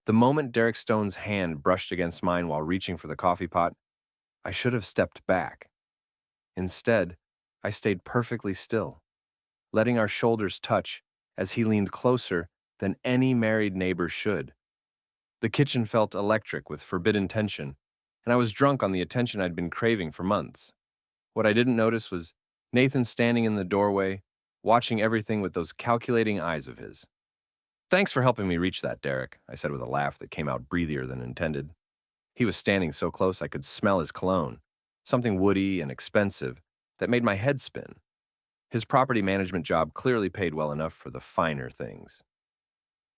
The moment Derek Stone's hand brushed against mine while reaching for the coffee pot, I should have stepped back. Instead, I stayed perfectly still, letting our shoulders touch as he leaned closer than any married neighbor should. The kitchen felt electric with forbidden tension, and I was drunk on the attention I'd been craving for months. What I didn't notice was Nathan standing in the doorway, watching everything with those calculating eyes of his. "Thanks for helping me reach that, Derek," I said with a laugh that came out breathier than intended. He was standing so close I could smell his cologne, something woody and expensive that made my head spin. His property management job clearly paid well enough for the finer things.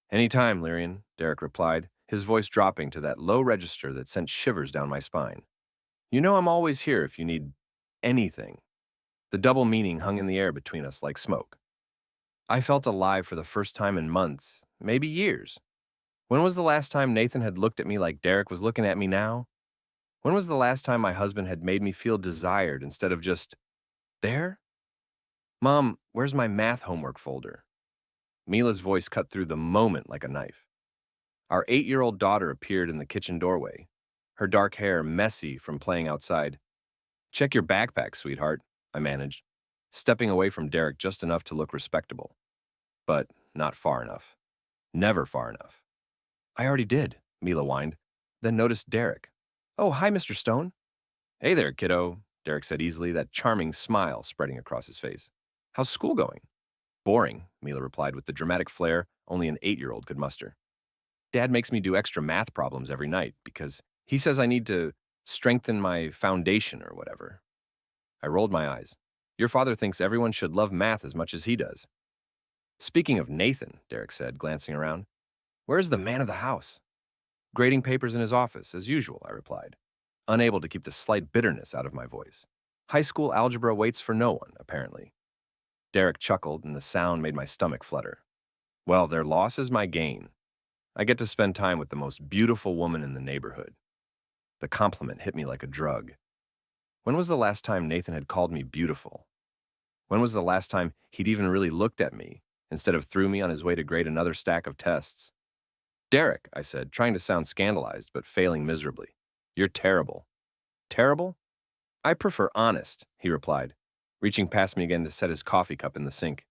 "Any time, Lyrian," Derek replied, his voice dropping to that low register that sent shivers down my spine. "You know I'm always here if you need anything." The double meaning hung in the air between us like smoke. I felt alive for the first time in months, maybe years. When was the last time Nathan had looked at me like Derek was looking at me now? When was the last time my husband had made me feel desired instead of just there? "Mom, where's my math homework folder?" Mila's voice cut through the moment like a knife. Our 8-year-old daughter appeared in the kitchen doorway, her dark hair messy from playing outside. "Check your backpack, sweetheart," I managed, stepping away from Derek just enough to look respectable. But not far enough. Never far enough. "I already did," Mila whined, then noticed Derek. "Oh, hi, Mr. Stone." "Hey there, kiddo," Derek said easily, that charming smile spreading across his face. "How's school going?" "Boring," Mila replied with the dramatic flair only an 8-year-old could muster. "Dad makes me do extra math problems every night because he says I need to strengthen my foundation or whatever." I rolled my eyes. "Your father thinks everyone should love math as much as he does." "Speaking of Nathan," Derek said, glancing around, "where's the man of the house?" "Grading papers in his office, as usual," I replied, unable to keep the slight bitterness out of my voice. High school algebra waits for no one, apparently. Derek chuckled, and the sound made my stomach flutter. "Well, their loss is my gain. I get to spend time with the most beautiful woman in the neighborhood." The compliment hit me like a drug. When was the last time Nathan had called me beautiful? When was the last time he'd even really looked at me, instead of threw me on his way to grade another stack of tests? "Derek," I said, trying to sound scandalized, but failing miserably. "You're terrible." "Terrible? I prefer honest," he replied, reaching past me again to set his coffee cup in the sink.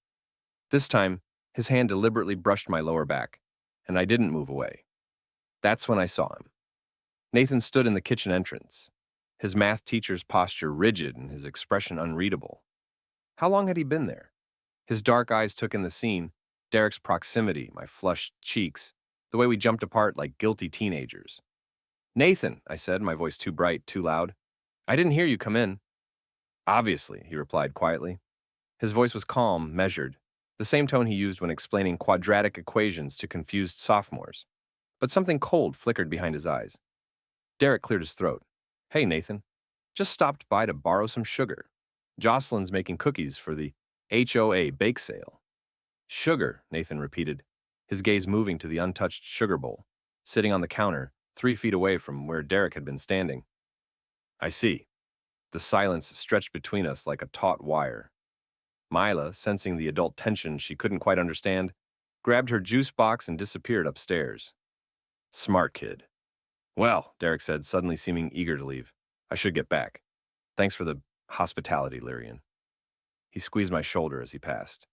This time, his hand deliberately brushed my lower back, and I didn't move away. That's when I saw him. Nathan stood in the kitchen entrance, his math teacher's posture rigid and his expression unreadable. How long had he been there? His dark eyes took in the scene, Derek's proximity, my flushed cheeks, the way we jumped apart like guilty teenagers. "Nathan," I said, my voice too bright, too loud. "I didn't hear you come in." "Obviously," he replied quietly. His voice was calm, measured, the same tone he used when explaining quadratic equations to confused sophomores. But something cold flickered behind his eyes. Derek cleared his throat. "Hey, Nathan. Just stopped by to borrow some sugar. Jocelyn's making cookies for the HOA bake sale." "Sugar," Nathan repeated, his gaze moving to the untouched sugar bowl, sitting on the counter, 3 feet away from where Derek had been standing. "I see." The silence stretched between us like a taut wire. Mila, sensing the adult tension she couldn't quite understand, grabbed her juice box and disappeared upstairs. "Smart kid." "Well," Derek said, suddenly seeming eager to leave, "I should get back. Thanks for the hospitality, Lyrian." He squeezed my shoulder as he passed,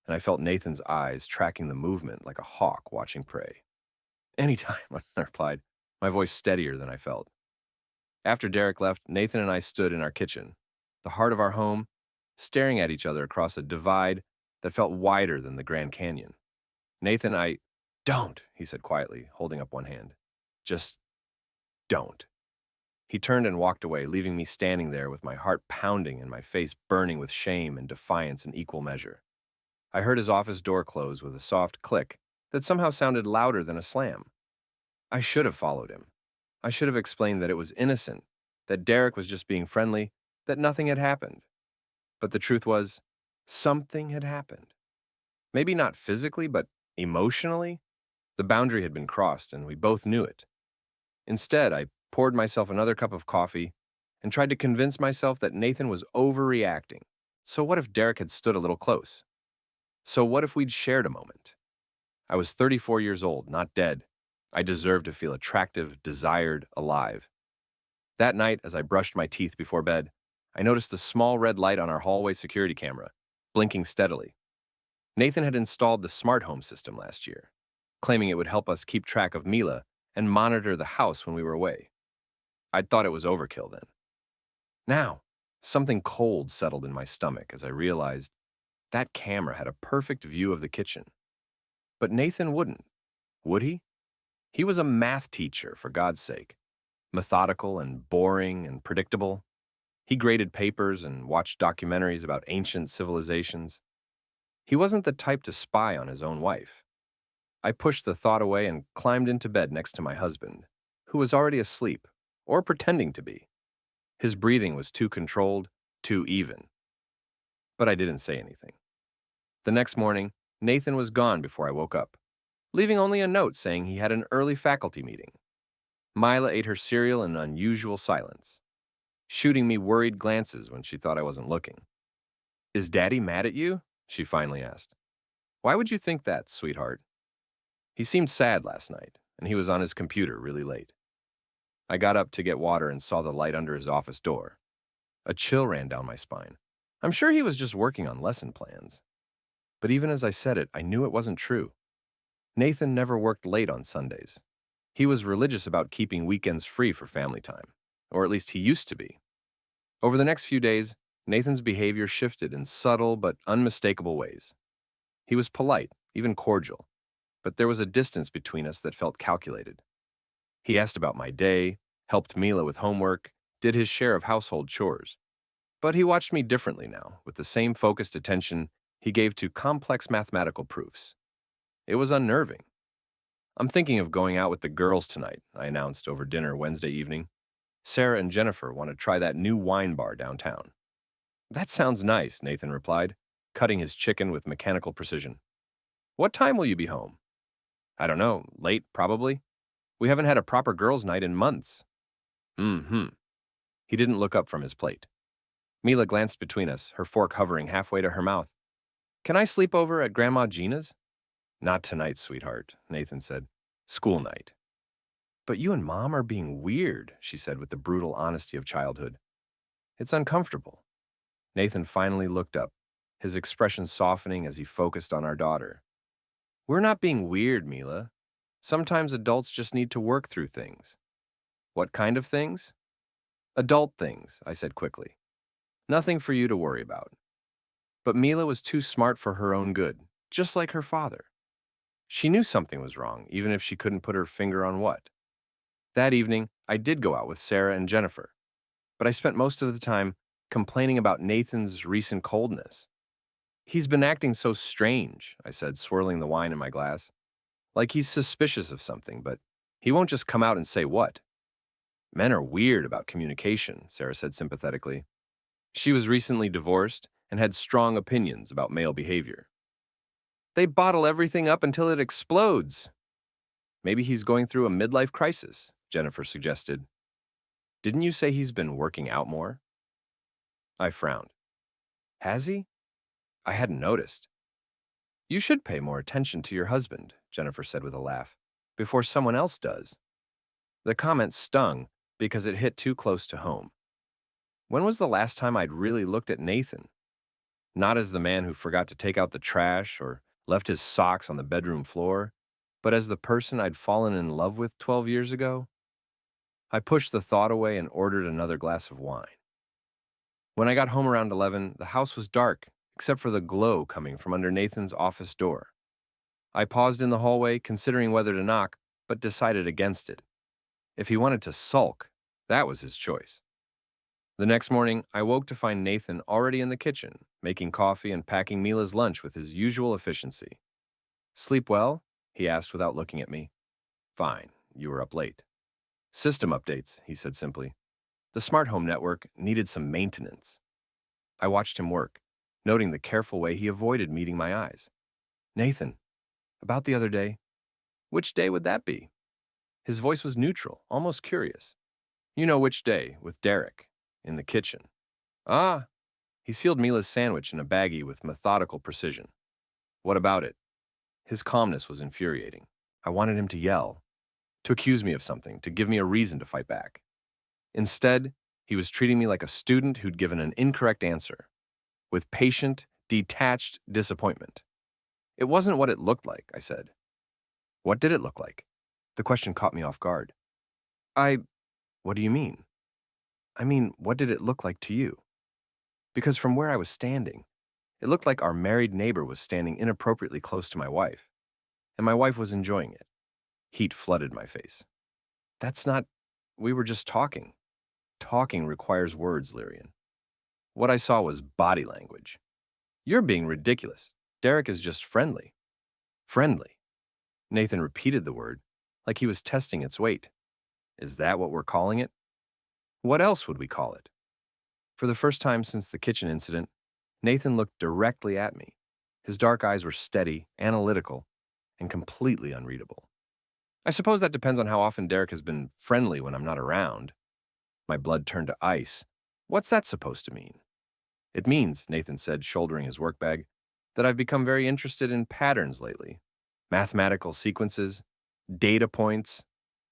and I felt Nathan's eyes tracking the movement like a hawk watching prey. "Anytime," I replied, my voice steadier than I felt. After Derek left, Nathan and I stood in our kitchen, the heart of our home, staring at each other across a divide that felt wider than the Grand Canyon. "Nathan, Don't," he said quietly, holding up one hand. "Just don't." He turned and walked away, leaving me standing there with my heart pounding and my face burning with shame and defiance in equal measure. I heard his office door close with a soft click that somehow sounded louder than a slam. I should have followed him. I should have explained that it was innocent, that Derek was just being friendly, that nothing had happened. But the truth was, something had happened. Maybe not physically, but emotionally. The boundary had been crossed, and we both knew it. Instead, I poured myself another cup of coffee and tried to convince myself that Nathan was overreacting. So what if Derek had stood a little close? So what if we'd shared a moment? I was 34 years old, not dead, I deserved to feel attractive, desired, alive. That night, as I brushed my teeth before bed, I noticed the small red light on our hallway security camera, blinking steadily. Nathan had installed the smart home system last year, claiming it would help us keep track of Mila and monitor the house when we were away. I'd thought it was overkill then. Now, something cold settled in my stomach as I realized that camera had a perfect view of the kitchen. But Nathan wouldn't, would he? He was a math teacher, for God's sake. Methodical and boring and predictable. He graded papers and watched documentaries about ancient civilizations. He wasn't the type to spy on his own wife. I pushed the thought away and climbed into bed next to my husband, who was already asleep, or pretending to be. His breathing was too controlled, too even. But I didn't say anything. The next morning, Nathan was gone before I woke up, leaving only a note saying he had an early faculty meeting. Mila ate her cereal in unusual silence, shooting me worried glances when she thought I wasn't looking. "Is Daddy mad at you?" she finally asked. "Why would you think that, sweetheart?" He seemed sad last night, and he was on his computer really late. I got up to get water and saw the light under his office door. A chill ran down my spine. I'm sure he was just working on lesson plans. But even as I said it, I knew it wasn't true. Nathan never worked late on Sundays. He was religious about keeping weekends free for family time, or at least he used to be. Over the next few days, Nathan's behavior shifted in subtle but unmistakable ways. He was polite, even cordial, but there was a distance between us that felt calculated. He asked about my day, helped Mila with homework, did his share of household chores. But he watched me differently now, with the same focused attention he gave to complex mathematical proofs. It was unnerving. "I'm thinking of going out with the girls tonight," I announced over dinner Wednesday evening. "Sarah and Jennifer want to try that new wine bar downtown." "That sounds nice," Nathan replied, cutting his chicken with mechanical precision. "What time will you be home?" "I don't know, late, probably. We haven't had a proper girls' night in months." Mm-hmm. He didn't look up from his plate. Mila glanced between us, her fork hovering halfway to her mouth. "Can I sleep over at Grandma Gina's?" "Not tonight, sweetheart," Nathan said. "School night." "But you and Mom are being weird," she said with the brutal honesty of childhood. "It's uncomfortable." Nathan finally looked up, his expression softening as he focused on our daughter. "We're not being weird, Mila. Sometimes adults just need to work through things." "What kind of things?" "Adult things," I said quickly. "Nothing for you to worry about." But Mila was too smart for her own good, just like her father. She knew something was wrong, even if she couldn't put her finger on what. That evening, I did go out with Sarah and Jennifer, but I spent most of the time complaining about Nathan's recent coldness. "He's been acting so strange," I said, swirling the wine in my glass. "Like he's suspicious of something, but he won't just come out and say what." "Men are weird about communication," Sarah said sympathetically. She was recently divorced and had strong opinions about male behavior. "They bottle everything up until it explodes." "Maybe he's going through a midlife crisis," Jennifer suggested. "Didn't you say he's been working out more?" I frowned. "Has he? I hadn't noticed." "You should pay more attention to your husband," Jennifer said with a laugh, "before someone else does." The comment stung because it hit too close to home. When was the last time I'd really looked at Nathan? Not as the man who forgot to take out the trash or left his socks on the bedroom floor, but as the person I'd fallen in love with 12 years ago? I pushed the thought away and ordered another glass of wine. When I got home around 11, the house was dark, except for the glow coming from under Nathan's office door. I paused in the hallway, considering whether to knock, but decided against it. If he wanted to sulk, that was his choice. The next morning, I woke to find Nathan already in the kitchen, making coffee and packing Mila's lunch with his usual efficiency. "Sleep well?" he asked without looking at me. "Fine, you were up late." "System updates," he said simply. The smart home network needed some maintenance. I watched him work, noting the careful way he avoided meeting my eyes. "Nathan, about the other day." "Which day would that be?" His voice was neutral, almost curious. "You know which day, with Derek, in the kitchen." "Ah." He sealed Mila's sandwich in a baggie with methodical precision. "What about it?" His calmness was infuriating. I wanted him to yell. to accuse me of something, to give me a reason to fight back. Instead, he was treating me like a student who'd given an incorrect answer, with patient, detached disappointment. It wasn't what it looked like, I said. What did it look like? The question caught me off guard. I, what do you mean? I mean, what did it look like to you? Because from where I was standing, it looked like our married neighbor was standing inappropriately close to my wife, and my wife was enjoying it. Heat flooded my face. That's not, we were just talking. Talking requires words, Lyrian. What I saw was body language. You're being ridiculous. Derek is just friendly. Friendly. Nathan repeated the word, like he was testing its weight. Is that what we're calling it? What else would we call it? For the first time since the kitchen incident, Nathan looked directly at me. His dark eyes were steady, analytical, and completely unreadable. I suppose that depends on how often Derek has been friendly when I'm not around. My blood turned to ice. What's that supposed to mean? It means, Nathan said, shouldering his work bag, that I've become very interested in patterns lately. Mathematical sequences, data points,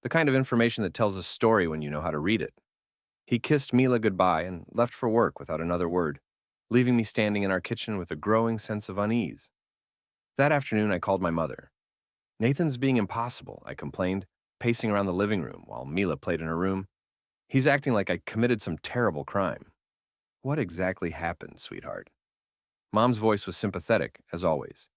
the kind of information that tells a story when you know how to read it. He kissed Mila goodbye and left for work without another word, leaving me standing in our kitchen with a growing sense of unease. That afternoon, I called my mother. Nathan's being impossible, I complained, pacing around the living room while Mila played in her room. He's acting like I committed some terrible crime. What exactly happened, sweetheart? Mom's voice was sympathetic, as always.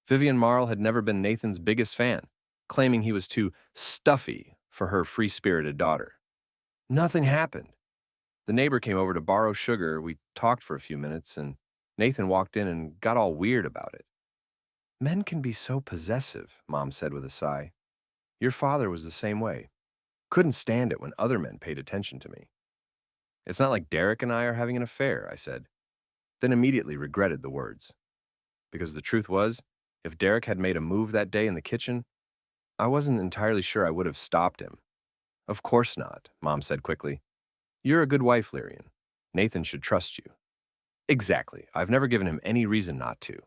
Vivian Marl had never been Nathan's biggest fan, claiming he was too stuffy for her free-spirited daughter. Nothing happened. The neighbor came over to borrow sugar, we talked for a few minutes, and Nathan walked in and got all weird about it. Men can be so possessive, Mom said with a sigh. Your father was the same way. Couldn't stand it when other men paid attention to me. It's not like Derek and I are having an affair, I said, then immediately regretted the words. Because the truth was, if Derek had made a move that day in the kitchen, I wasn't entirely sure I would have stopped him. Of course not, Mom said quickly. You're a good wife, Lyrian. Nathan should trust you. Exactly. I've never given him any reason not to.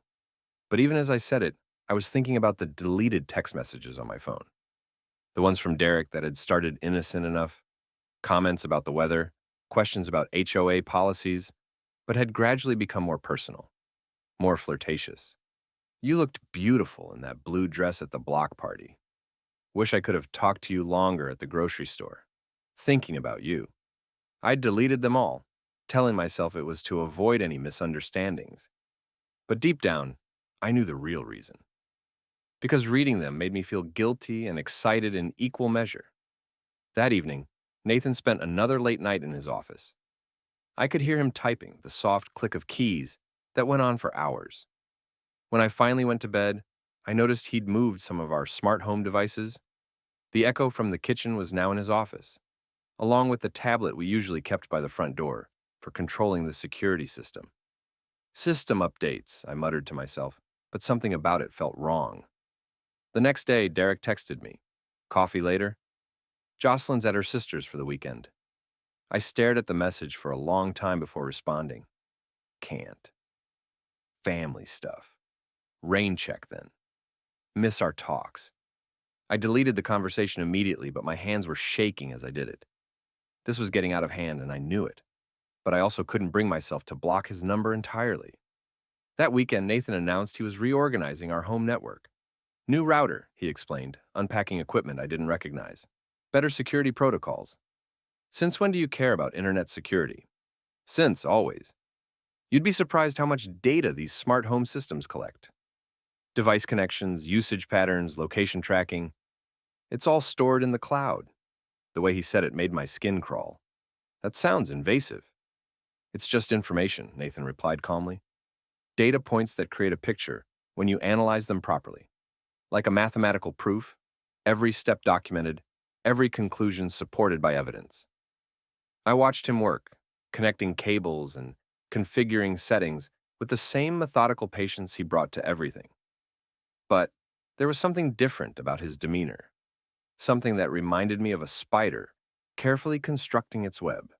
But even as I said it, I was thinking about the deleted text messages on my phone. The ones from Derek that had started innocent enough, comments about the weather, questions about HOA policies, but had gradually become more personal, more flirtatious. You looked beautiful in that blue dress at the block party. Wish I could have talked to you longer at the grocery store. Thinking about you. I deleted them all, telling myself it was to avoid any misunderstandings. But deep down, I knew the real reason. Because reading them made me feel guilty and excited in equal measure. That evening, Nathan spent another late night in his office. I could hear him typing, the soft click of keys that went on for hours. When I finally went to bed, I noticed he'd moved some of our smart home devices. The Echo from the kitchen was now in his office, along with the tablet we usually kept by the front door for controlling the security system. System updates, I muttered to myself, but something about it felt wrong. The next day, Derek texted me. Coffee later? Jocelyn's at her sister's for the weekend. I stared at the message for a long time before responding. Can't. Family stuff. Rain check then. Miss our talks. I deleted the conversation immediately, but my hands were shaking as I did it. This was getting out of hand, and I knew it. But I also couldn't bring myself to block his number entirely. That weekend, Nathan announced he was reorganizing our home network. New router, he explained, unpacking equipment I didn't recognize. Better security protocols. Since when do you care about internet security? Since, always. You'd be surprised how much data these smart home systems collect. Device connections, usage patterns, location tracking. It's all stored in the cloud. The way he said it made my skin crawl. That sounds invasive. It's just information, Nathan replied calmly. Data points that create a picture when you analyze them properly. Like a mathematical proof, every step documented, every conclusion supported by evidence. I watched him work, connecting cables and configuring settings with the same methodical patience he brought to everything. But there was something different about his demeanor, something that reminded me of a spider carefully constructing its web.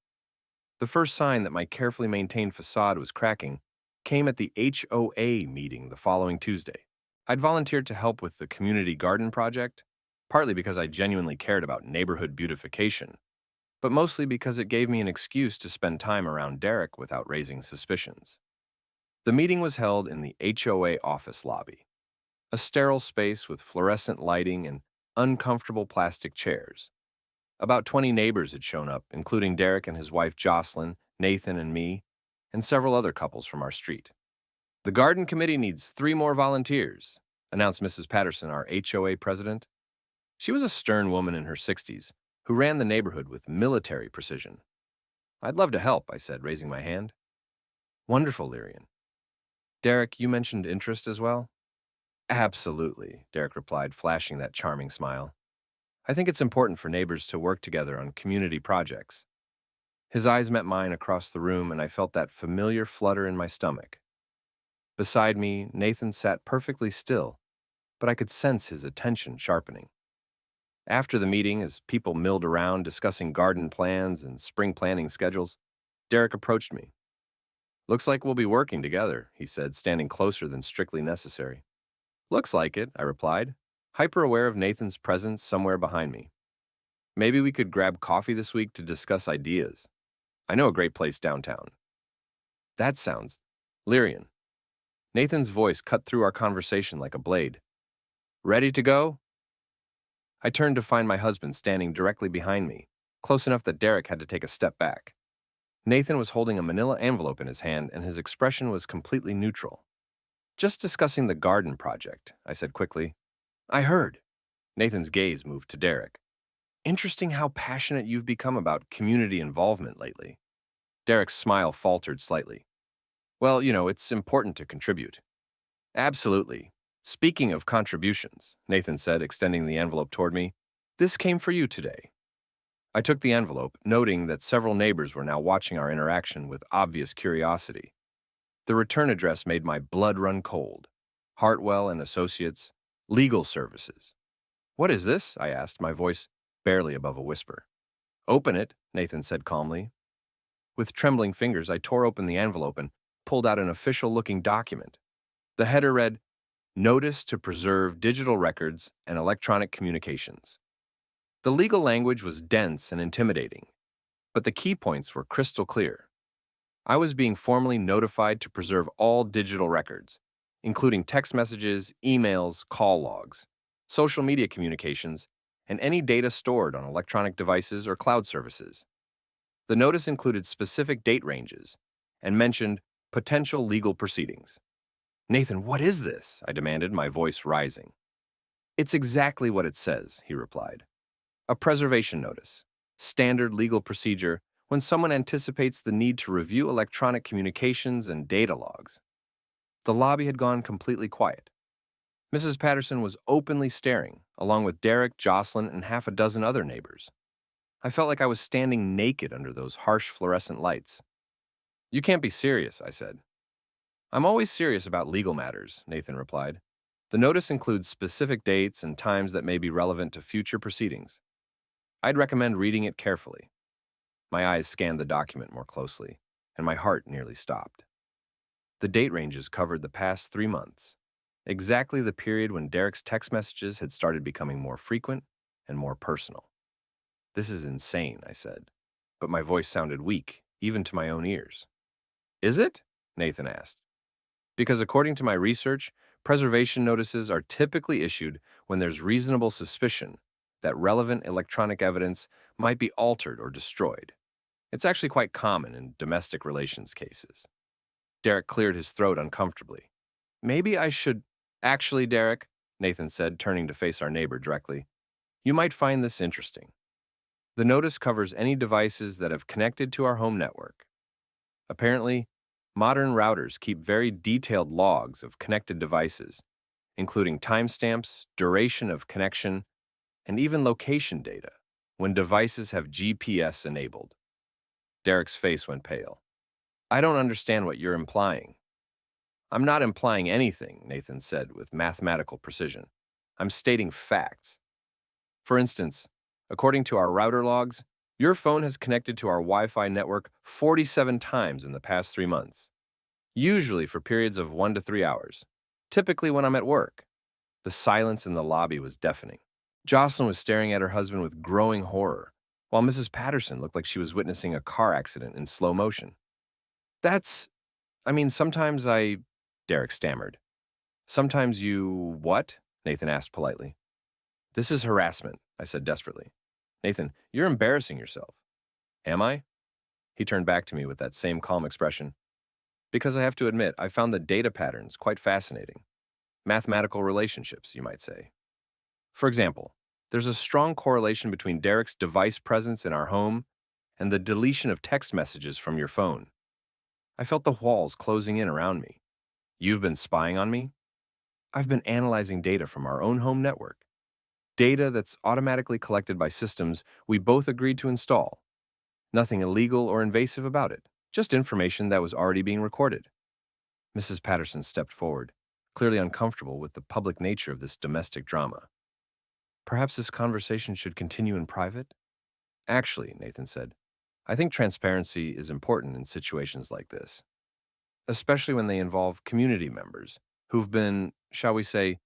The first sign that my carefully maintained facade was cracking came at the HOA meeting the following Tuesday. I'd volunteered to help with the community garden project, partly because I genuinely cared about neighborhood beautification, but mostly because it gave me an excuse to spend time around Derek without raising suspicions. The meeting was held in the HOA office lobby, a sterile space with fluorescent lighting and uncomfortable plastic chairs. About 20 neighbors had shown up, including Derek and his wife Jocelyn, Nathan and me, and several other couples from our street. "The garden committee needs 3 more volunteers," announced Mrs. Patterson, our HOA president. She was a stern woman in her 60s who ran the neighborhood with military precision. "I'd love to help," I said, raising my hand. "Wonderful, Lyrian. Derek, you mentioned interest as well?" "Absolutely," Derek replied, flashing that charming smile. "I think it's important for neighbors to work together on community projects." His eyes met mine across the room, and I felt that familiar flutter in my stomach. Beside me, Nathan sat perfectly still, but I could sense his attention sharpening. After the meeting, as people milled around discussing garden plans and spring planting schedules, Derek approached me. "Looks like we'll be working together," he said, standing closer than strictly necessary. "Looks like it," I replied, hyper-aware of Nathan's presence somewhere behind me. "Maybe we could grab coffee this week to discuss ideas. I know a great place downtown." "That sounds Lyrian." Nathan's voice cut through our conversation like a blade. "Ready to go?" I turned to find my husband standing directly behind me, close enough that Derek had to take a step back. Nathan was holding a manila envelope in his hand, and his expression was completely neutral. "Just discussing the garden project," I said quickly. "I heard." Nathan's gaze moved to Derek. "Interesting how passionate you've become about community involvement lately." Derek's smile faltered slightly. "Well, it's important to contribute." "Absolutely. Speaking of contributions," Nathan said, extending the envelope toward me, "this came for you today." I took the envelope, noting that several neighbors were now watching our interaction with obvious curiosity. The return address made my blood run cold. Hartwell and Associates, Legal Services. "What is this?" I asked, my voice barely above a whisper. "Open it," Nathan said calmly. With trembling fingers, I tore open the envelope and pulled out an official-looking document. The header read, "Notice to preserve digital records and electronic communications." The legal language was dense and intimidating, but the key points were crystal clear. I was being formally notified to preserve all digital records, including text messages, emails, call logs, social media communications, and any data stored on electronic devices or cloud services. The notice included specific date ranges and mentioned potential legal proceedings. "Nathan, what is this?" I demanded, my voice rising. "It's exactly what it says," he replied. "A preservation notice, standard legal procedure when someone anticipates the need to review electronic communications and data logs." The lobby had gone completely quiet. Mrs. Patterson was openly staring, along with Derek, Jocelyn, and half a dozen other neighbors. I felt like I was standing naked under those harsh fluorescent lights. "You can't be serious," I said. "I'm always serious about legal matters," Nathan replied. "The notice includes specific dates and times that may be relevant to future proceedings. I'd recommend reading it carefully." My eyes scanned the document more closely, and my heart nearly stopped. The date ranges covered the past 3 months, exactly the period when Derek's text messages had started becoming more frequent and more personal. "This is insane," I said, but my voice sounded weak, even to my own ears. "Is it?" Nathan asked. "Because according to my research, preservation notices are typically issued when there's reasonable suspicion that relevant electronic evidence might be altered or destroyed. It's actually quite common in domestic relations cases." Derek cleared his throat uncomfortably. "Maybe I should—" "Actually, Derek," Nathan said, turning to face our neighbor directly, "you might find this interesting. The notice covers any devices that have connected to our home network. Apparently, modern routers keep very detailed logs of connected devices, including timestamps, duration of connection, and even location data when devices have GPS enabled." Derek's face went pale. "I don't understand what you're implying." "I'm not implying anything," Nathan said with mathematical precision. "I'm stating facts. For instance, according to our router logs, your phone has connected to our Wi-Fi network 47 times in the past 3 months, usually for periods of 1 to 3 hours, typically when I'm at work." The silence in the lobby was deafening. Jocelyn was staring at her husband with growing horror, while Mrs. Patterson looked like she was witnessing a car accident in slow motion. That's, sometimes Derek stammered. Sometimes you, what? Nathan asked politely. This is harassment, I said desperately. Nathan, you're embarrassing yourself. Am I? He turned back to me with that same calm expression. Because I have to admit, I found the data patterns quite fascinating. Mathematical relationships, you might say. For example, there's a strong correlation between Derek's device presence in our home and the deletion of text messages from your phone. I felt the walls closing in around me. You've been spying on me? I've been analyzing data from our own home network. Data that's automatically collected by systems we both agreed to install. Nothing illegal or invasive about it, just information that was already being recorded. Mrs. Patterson stepped forward, clearly uncomfortable with the public nature of this domestic drama. Perhaps this conversation should continue in private? Actually, Nathan said, I think transparency is important in situations like this, especially when they involve community members who've been, shall we say,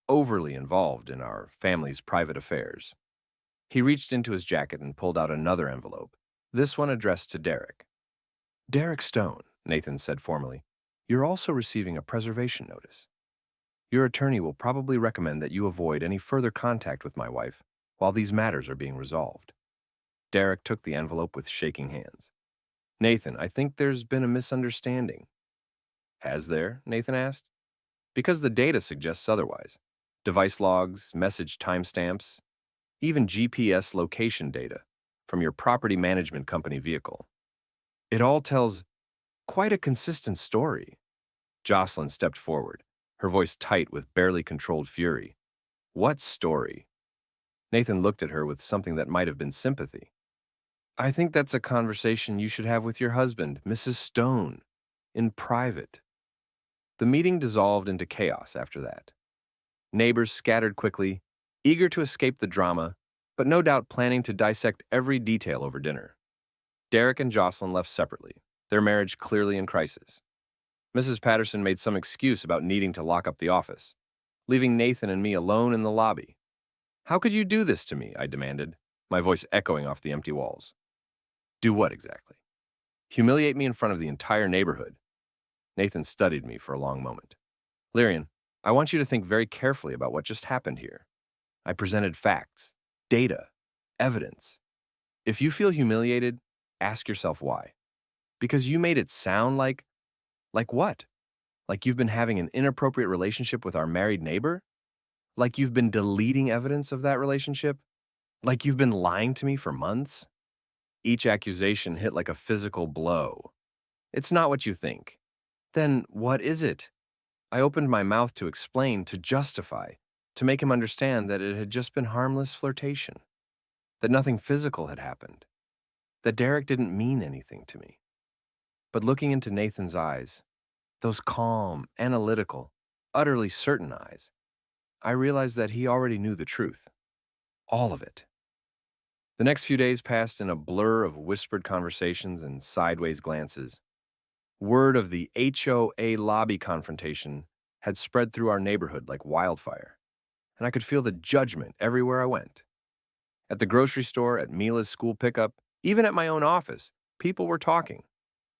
overly involved in our family's private affairs. He reached into his jacket and pulled out another envelope, this one addressed to Derek. Derek Stone, Nathan said formally, you're also receiving a preservation notice. Your attorney will probably recommend that you avoid any further contact with my wife while these matters are being resolved. Derek took the envelope with shaking hands. Nathan, I think there's been a misunderstanding. Has there? Nathan asked. Because the data suggests otherwise. Device logs, message timestamps, even GPS location data from your property management company vehicle. It all tells quite a consistent story. Jocelyn stepped forward, her voice tight with barely controlled fury. What story? Nathan looked at her with something that might have been sympathy. I think that's a conversation you should have with your husband, Mrs. Stone, in private. The meeting dissolved into chaos after that. Neighbors scattered quickly, eager to escape the drama, but no doubt planning to dissect every detail over dinner. Derek and Jocelyn left separately, their marriage clearly in crisis. Mrs. Patterson made some excuse about needing to lock up the office, leaving Nathan and me alone in the lobby. How could you do this to me? I demanded, my voice echoing off the empty walls. Do what exactly? Humiliate me in front of the entire neighborhood. Nathan studied me for a long moment. Lyrian, I want you to think very carefully about what just happened here. I presented facts, data, evidence. If you feel humiliated, ask yourself why. Because you made it sound like what? Like you've been having an inappropriate relationship with our married neighbor? Like you've been deleting evidence of that relationship? Like you've been lying to me for months? Each accusation hit like a physical blow. It's not what you think. Then what is it? I opened my mouth to explain, to justify, to make him understand that it had just been harmless flirtation, that nothing physical had happened, that Derek didn't mean anything to me. But looking into Nathan's eyes, those calm, analytical, utterly certain eyes, I realized that he already knew the truth. All of it. The next few days passed in a blur of whispered conversations and sideways glances. Word of the HOA lobby confrontation had spread through our neighborhood like wildfire, and I could feel the judgment everywhere I went. At the grocery store, at Mila's school pickup, even at my own office, people were talking.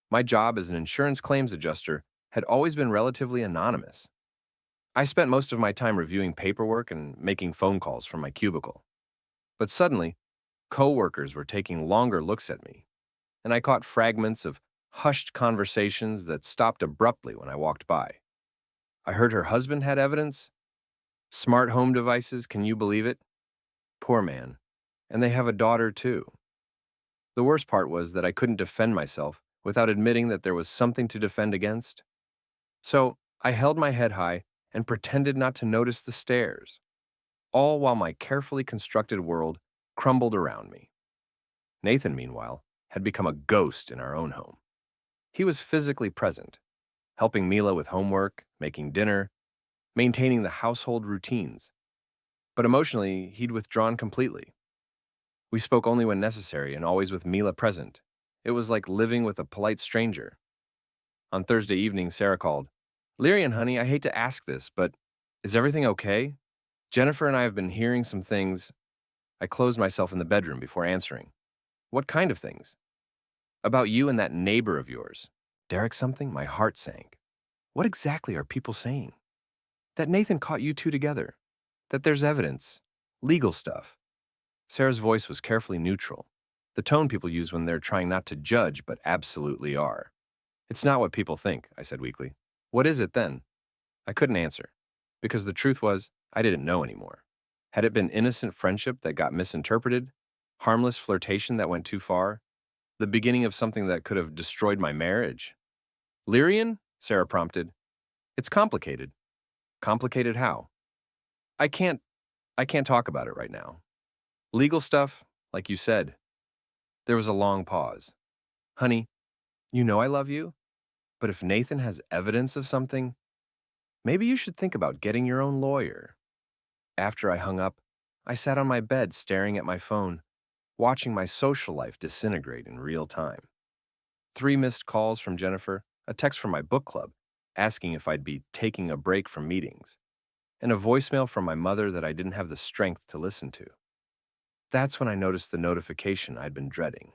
My job as an insurance claims adjuster had always been relatively anonymous. I spent most of my time reviewing paperwork and making phone calls from my cubicle. But suddenly, coworkers were taking longer looks at me, and I caught fragments of hushed conversations that stopped abruptly when I walked by. I heard her husband had evidence. Smart home devices, can you believe it? Poor man. And they have a daughter, too. The worst part was that I couldn't defend myself without admitting that there was something to defend against. So I held my head high and pretended not to notice the stares, all while my carefully constructed world crumbled around me. Nathan, meanwhile, had become a ghost in our own home. He was physically present, helping Mila with homework, making dinner, maintaining the household routines. But emotionally, he'd withdrawn completely. We spoke only when necessary and always with Mila present. It was like living with a polite stranger. On Thursday evening, Sarah called. Lyrian, honey, I hate to ask this, but is everything okay? Jennifer and I have been hearing some things. I closed myself in the bedroom before answering. What kind of things? About you and that neighbor of yours. Derek something? My heart sank. What exactly are people saying? That Nathan caught you two together. That there's evidence. Legal stuff. Sarah's voice was carefully neutral. The tone people use when they're trying not to judge, but absolutely are. It's not what people think, I said weakly. What is it then? I couldn't answer, because the truth was, I didn't know anymore. Had it been innocent friendship that got misinterpreted? Harmless flirtation that went too far? The beginning of something that could have destroyed my marriage? Lyrian? Sarah prompted. It's complicated. Complicated how? I can't I can't talk about it right now. Legal stuff, like you said. There was a long pause. Honey, you know I love you, but if Nathan has evidence of something, maybe you should think about getting your own lawyer. After I hung up, I sat on my bed staring at my phone, watching my social life disintegrate in real time. 3 missed calls from Jennifer, a text from my book club asking if I'd be taking a break from meetings, and a voicemail from my mother that I didn't have the strength to listen to. That's when I noticed the notification I'd been dreading.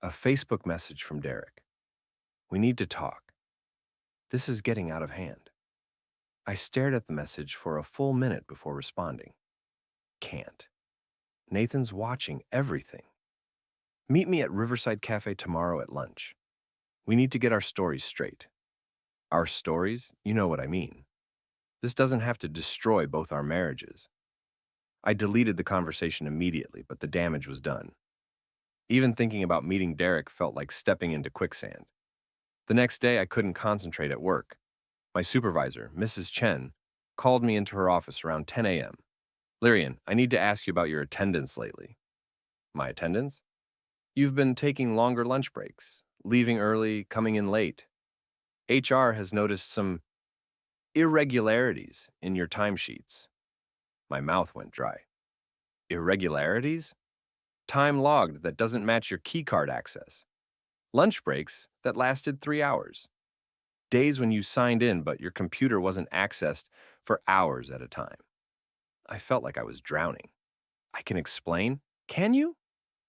A Facebook message from Derek. We need to talk. This is getting out of hand. I stared at the message for a full minute before responding. Can't. Nathan's watching everything. Meet me at Riverside Cafe tomorrow at lunch. We need to get our stories straight. Our stories? You know what I mean. This doesn't have to destroy both our marriages. I deleted the conversation immediately, but the damage was done. Even thinking about meeting Derek felt like stepping into quicksand. The next day, I couldn't concentrate at work. My supervisor, Mrs. Chen, called me into her office around 10 a.m. Lyrian, I need to ask you about your attendance lately. My attendance? You've been taking longer lunch breaks, leaving early, coming in late. HR has noticed some irregularities in your timesheets. My mouth went dry. Irregularities? Time logged that doesn't match your keycard access. Lunch breaks that lasted 3 hours. Days when you signed in but your computer wasn't accessed for hours at a time. I felt like I was drowning. I can explain? Can you?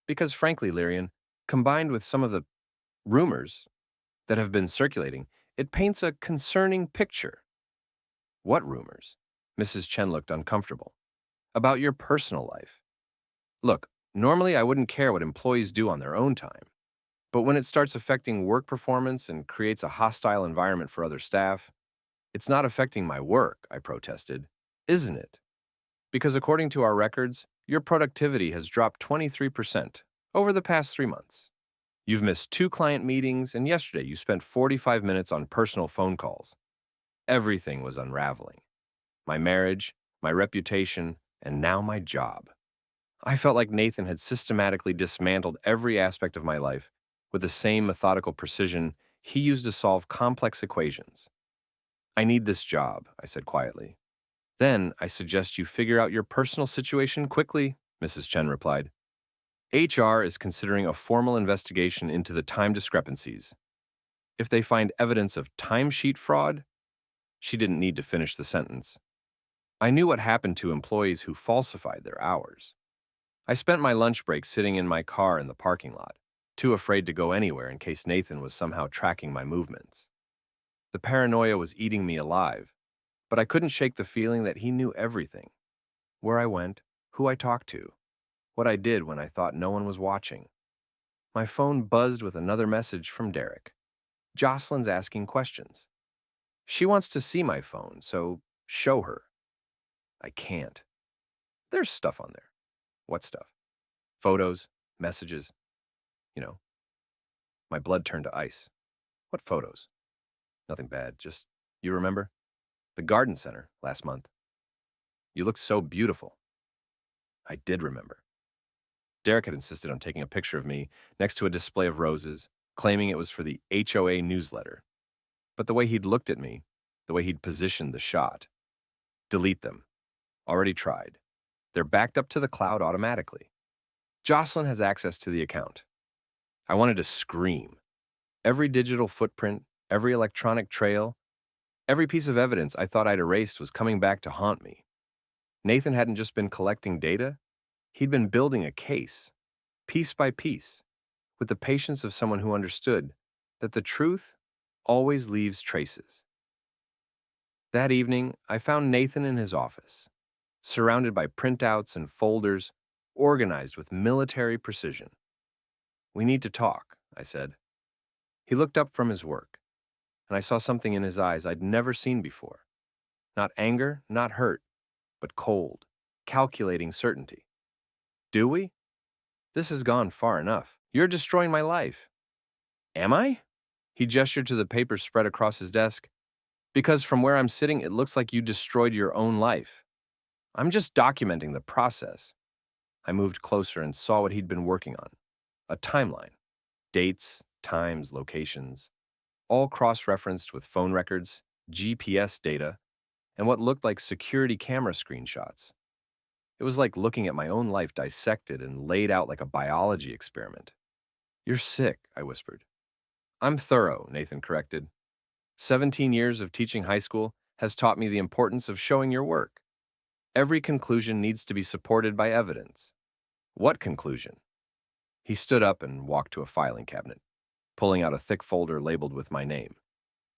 Because frankly, Lyrian, combined with some of the rumors that have been circulating, it paints a concerning picture. What rumors? Mrs. Chen looked uncomfortable. About your personal life. Look, normally I wouldn't care what employees do on their own time. But when it starts affecting work performance and creates a hostile environment for other staff, it's not affecting my work, I protested. Isn't it? Because according to our records, your productivity has dropped 23% over the past 3 months. You've missed 2 client meetings, and yesterday you spent 45 minutes on personal phone calls. Everything was unraveling. My marriage, my reputation, and now my job. I felt like Nathan had systematically dismantled every aspect of my life with the same methodical precision he used to solve complex equations. I need this job, I said quietly. Then I suggest you figure out your personal situation quickly, Mrs. Chen replied. HR is considering a formal investigation into the time discrepancies. If they find evidence of timesheet fraud, she didn't need to finish the sentence. I knew what happened to employees who falsified their hours. I spent my lunch break sitting in my car in the parking lot, too afraid to go anywhere in case Nathan was somehow tracking my movements. The paranoia was eating me alive, but I couldn't shake the feeling that he knew everything. Where I went, who I talked to, what I did when I thought no one was watching. My phone buzzed with another message from Derek. Jocelyn's asking questions. She wants to see my phone, so show her. I can't. There's stuff on there. What stuff? Photos, messages. You know, my blood turned to ice. What photos? Nothing bad, just, you remember? The garden center last month. You looked so beautiful. I did remember. Derek had insisted on taking a picture of me next to a display of roses, claiming it was for the HOA newsletter. But the way he'd looked at me, the way he'd positioned the shot. Delete them. Already tried. They're backed up to the cloud automatically. Jocelyn has access to the account. I wanted to scream. Every digital footprint, every electronic trail, every piece of evidence I thought I'd erased was coming back to haunt me. Nathan hadn't just been collecting data, he'd been building a case, piece by piece, with the patience of someone who understood that the truth always leaves traces. That evening, I found Nathan in his office, surrounded by printouts and folders organized with military precision. "We need to talk," I said. He looked up from his work, and I saw something in his eyes I'd never seen before. Not anger, not hurt, but cold, calculating certainty. "Do we? This has gone far enough. You're destroying my life." "Am I?" He gestured to the papers spread across his desk. "Because from where I'm sitting, it looks like you destroyed your own life. I'm just documenting the process." I moved closer and saw what he'd been working on. A timeline. Dates, times, locations, all cross-referenced with phone records, GPS data, and what looked like security camera screenshots. It was like looking at my own life dissected and laid out like a biology experiment. "You're sick," I whispered. "I'm thorough," Nathan corrected. 17 years of teaching high school has taught me the importance of showing your work. Every conclusion needs to be supported by evidence." "What conclusion?" He stood up and walked to a filing cabinet, pulling out a thick folder labeled with my name.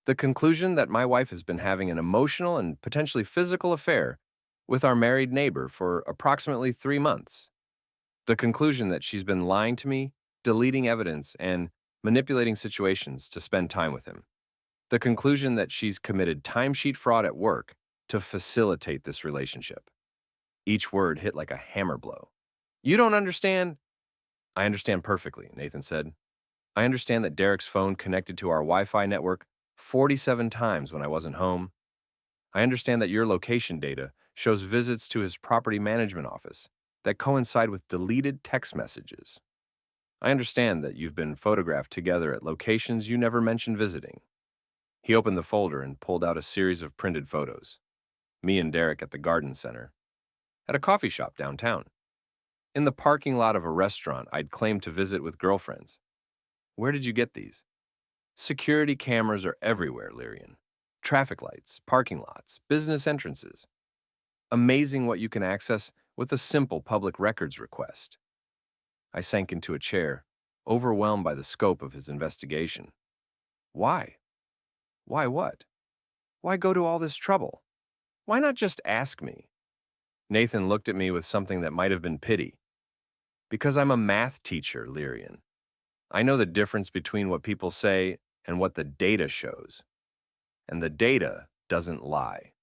"The conclusion that my wife has been having an emotional and potentially physical affair with our married neighbor for approximately 3 months. The conclusion that she's been lying to me, deleting evidence, and manipulating situations to spend time with him. The conclusion that she's committed timesheet fraud at work to facilitate this relationship." Each word hit like a hammer blow. "You don't understand." "I understand perfectly," Nathan said. "I understand that Derek's phone connected to our Wi-Fi network 47 times when I wasn't home. I understand that your location data shows visits to his property management office that coincide with deleted text messages. I understand that you've been photographed together at locations you never mentioned visiting." He opened the folder and pulled out a series of printed photos. Me and Derek at the garden center, at a coffee shop downtown, in the parking lot of a restaurant I'd claimed to visit with girlfriends. "Where did you get these?" "Security cameras are everywhere, Lyrian. Traffic lights, parking lots, business entrances. Amazing what you can access with a simple public records request." I sank into a chair, overwhelmed by the scope of his investigation. "Why? Why what? Why go to all this trouble? Why not just ask me?" Nathan looked at me with something that might have been pity. "Because I'm a math teacher, Lyrian. I know the difference between what people say and what the data shows. And the data doesn't lie."